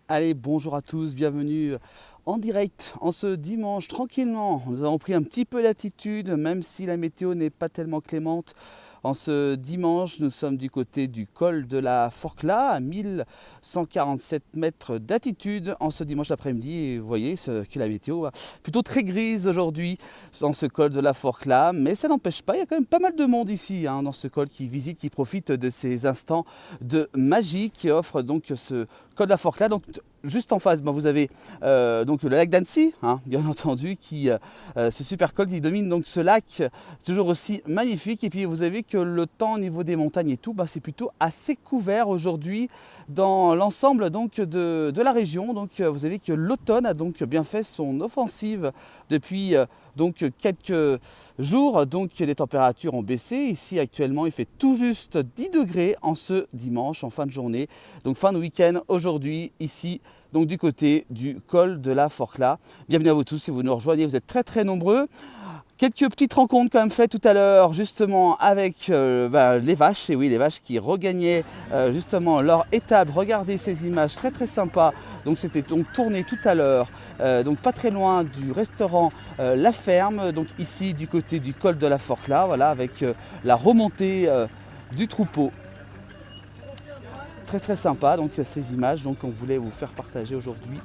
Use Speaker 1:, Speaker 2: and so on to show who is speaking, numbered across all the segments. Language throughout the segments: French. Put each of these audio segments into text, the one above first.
Speaker 1: Allez, bonjour à tous, bienvenue en direct en ce dimanche tranquillement. Nous avons pris un petit peu d'altitude, même si la météo n'est pas tellement clémente. En ce dimanche, nous sommes du côté du col de la Forclaz, à 1147 mètres d'altitude en ce dimanche après-midi. Et vous voyez que la météo est plutôt très grise aujourd'hui dans ce col de la Forclaz. Mais ça n'empêche pas, il y a quand même pas mal de monde ici dans ce col qui visite, qui profite de ces instants de magie qui offre donc ce col de la Forclaz. Donc, juste en face, vous avez donc le lac d'Annecy, bien entendu, ce super col qui domine donc ce lac, toujours aussi magnifique. Et puis vous avez que le temps au niveau des montagnes et tout, c'est plutôt assez couvert aujourd'hui dans l'ensemble donc de la région. Donc vous avez que l'automne a donc bien fait son offensive depuis donc quelques jours. Donc les températures ont baissé. Ici actuellement il fait tout juste 10 degrés en ce dimanche en fin de journée. Donc fin de week-end aujourd'hui ici. Donc du côté du col de la Forclaz. Bienvenue à vous tous si vous nous rejoignez, vous êtes très très nombreux. Quelques petites rencontres quand même faites tout à l'heure justement avec les vaches, et oui les vaches qui regagnaient justement leur étable. Regardez ces images très très sympas. Donc c'était donc tourné tout à l'heure, donc pas très loin du restaurant La Ferme, donc ici du côté du col de la Forclaz, voilà, avec la remontée du troupeau. Très très sympa donc ces images donc on voulait vous faire partager aujourd'hui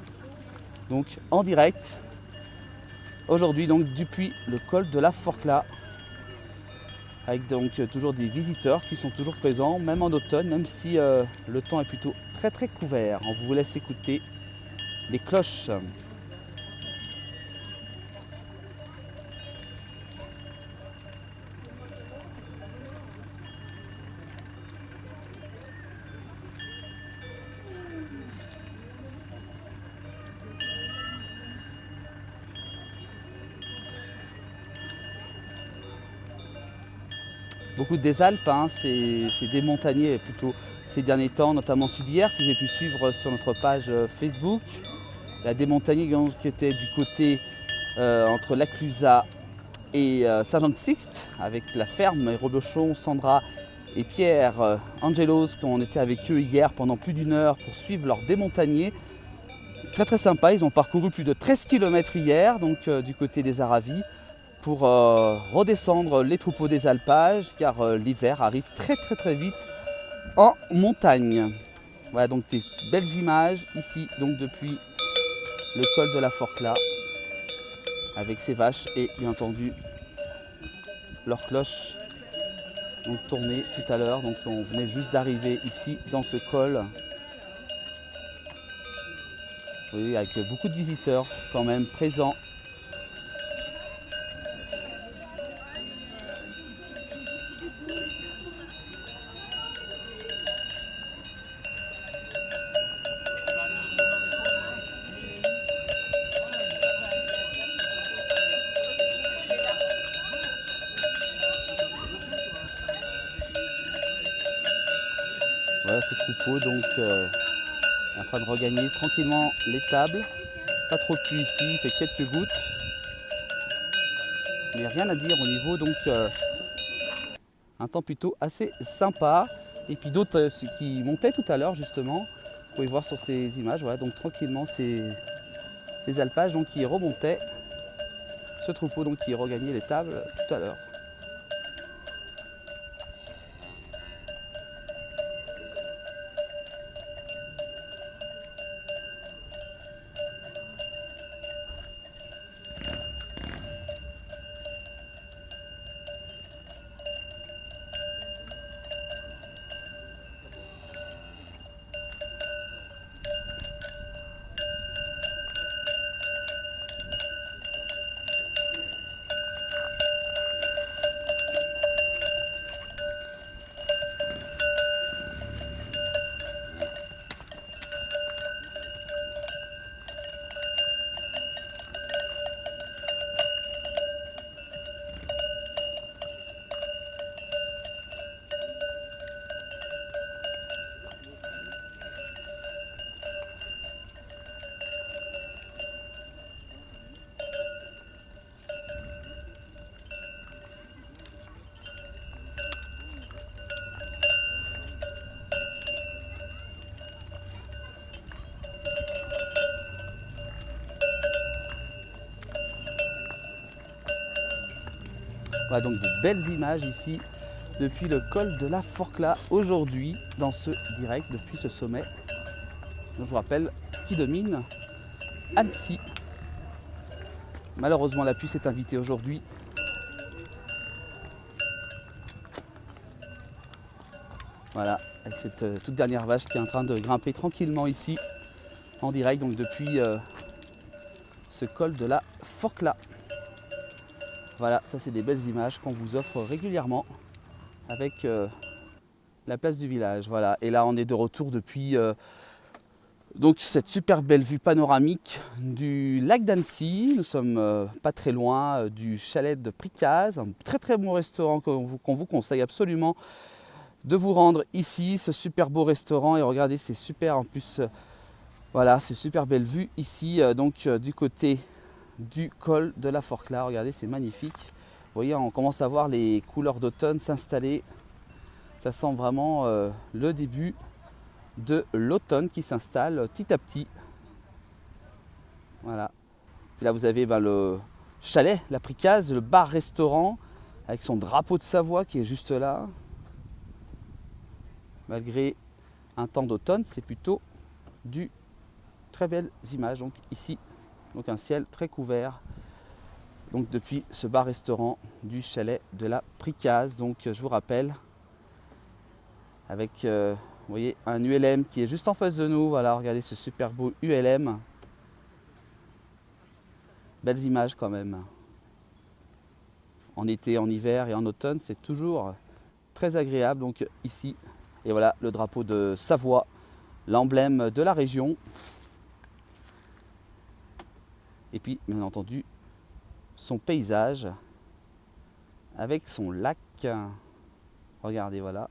Speaker 1: donc en direct aujourd'hui donc depuis le col de la Forclaz avec donc toujours des visiteurs qui sont toujours présents même en automne, même si le temps est plutôt très très couvert. On vous laisse écouter les cloches. Beaucoup des Alpes, c'est des montagniers plutôt ces derniers temps, notamment Sud-Hier, que j'ai pu suivre sur notre page Facebook. Il y a des montagniers qui étaient du côté entre La Clusaz et Saint-Jean-de-Sixte, avec La Ferme, et Robochon, Sandra et Pierre Angelos, qu'on était avec eux hier pendant plus d'une heure pour suivre leur démontagné. Très très sympa, ils ont parcouru plus de 13 km hier, donc du côté des Aravis, pour redescendre les troupeaux des alpages, car l'hiver arrive très très très vite en montagne. Voilà donc des belles images ici, donc depuis le col de la Forclaz, avec ces vaches et bien entendu leurs cloches donc tournées tout à l'heure. Donc on venait juste d'arriver ici dans ce col. Oui, avec beaucoup de visiteurs quand même présents. Voilà ce troupeau donc en train de regagner tranquillement l'étable. Pas trop de pluie ici, il fait quelques gouttes. Mais rien à dire au niveau donc un temps plutôt assez sympa. Et puis d'autres qui montaient tout à l'heure justement. Vous pouvez voir sur ces images, voilà, donc tranquillement ces alpages donc, qui remontaient. Ce troupeau donc qui regagnait l'étable tout à l'heure. Voilà donc de belles images ici depuis le col de la Forclaz aujourd'hui dans ce direct depuis ce sommet. Je vous rappelle qui domine Annecy. Malheureusement la pluie s'est invitée aujourd'hui. Voilà, avec cette toute dernière vache qui est en train de grimper tranquillement ici en direct donc depuis ce col de la Forclaz. Voilà, ça c'est des belles images qu'on vous offre régulièrement avec la place du village. Voilà, et là on est de retour depuis donc cette super belle vue panoramique du lac d'Annecy. Nous sommes pas très loin du chalet de Pricaz, un très très bon restaurant qu'on vous conseille absolument de vous rendre ici, ce super beau restaurant. Et regardez, c'est super en plus, voilà, c'est super belle vue ici, du côté du col de la Forclaz. Regardez, c'est magnifique. Vous voyez, on commence à voir les couleurs d'automne s'installer. Ça sent vraiment le début de l'automne qui s'installe petit à petit. Voilà. Puis là, vous avez le chalet, la Pricaz, le bar-restaurant avec son drapeau de Savoie qui est juste là. Malgré un temps d'automne, c'est plutôt du très belles images. Donc ici, donc un ciel très couvert. Donc depuis ce bar-restaurant du chalet de la Pricaz. Donc je vous rappelle, avec vous voyez un ULM qui est juste en face de nous. Voilà, regardez ce super beau ULM. Belles images quand même. En été, en hiver et en automne, c'est toujours très agréable. Donc ici, et voilà le drapeau de Savoie, l'emblème de la région. Et puis, bien entendu, son paysage avec son lac. Regardez, voilà.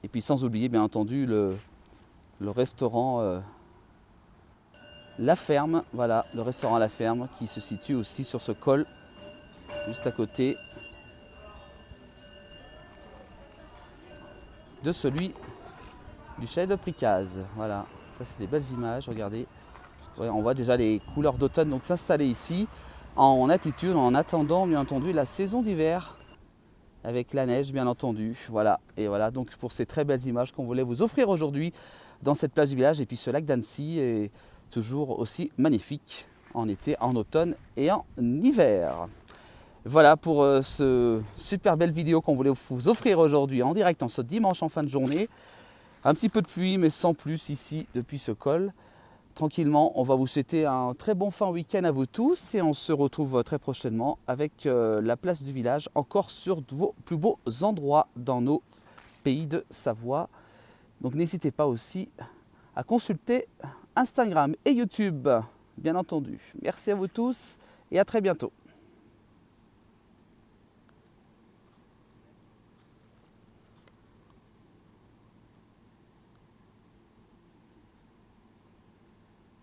Speaker 1: Et puis sans oublier, bien entendu, le restaurant La Ferme. Voilà, le restaurant La Ferme qui se situe aussi sur ce col, juste à côté de celui du chalet de Pricaz. Voilà, ça c'est des belles images, regardez. On voit déjà les couleurs d'automne donc s'installer ici en altitude en attendant bien entendu la saison d'hiver avec la neige bien entendu. Voilà, et voilà donc pour ces très belles images qu'on voulait vous offrir aujourd'hui dans cette place du village. Et puis ce lac d'Annecy est toujours aussi magnifique en été, en automne et en hiver. Voilà pour ce super belle vidéo qu'on voulait vous offrir aujourd'hui en direct en ce dimanche en fin de journée. Un petit peu de pluie mais sans plus ici depuis ce col. Tranquillement, on va vous souhaiter un très bon fin week-end à vous tous et on se retrouve très prochainement avec la place du village, encore sur vos plus beaux endroits dans nos pays de Savoie. Donc n'hésitez pas aussi à consulter Instagram et YouTube, bien entendu. Merci à vous tous et à très bientôt.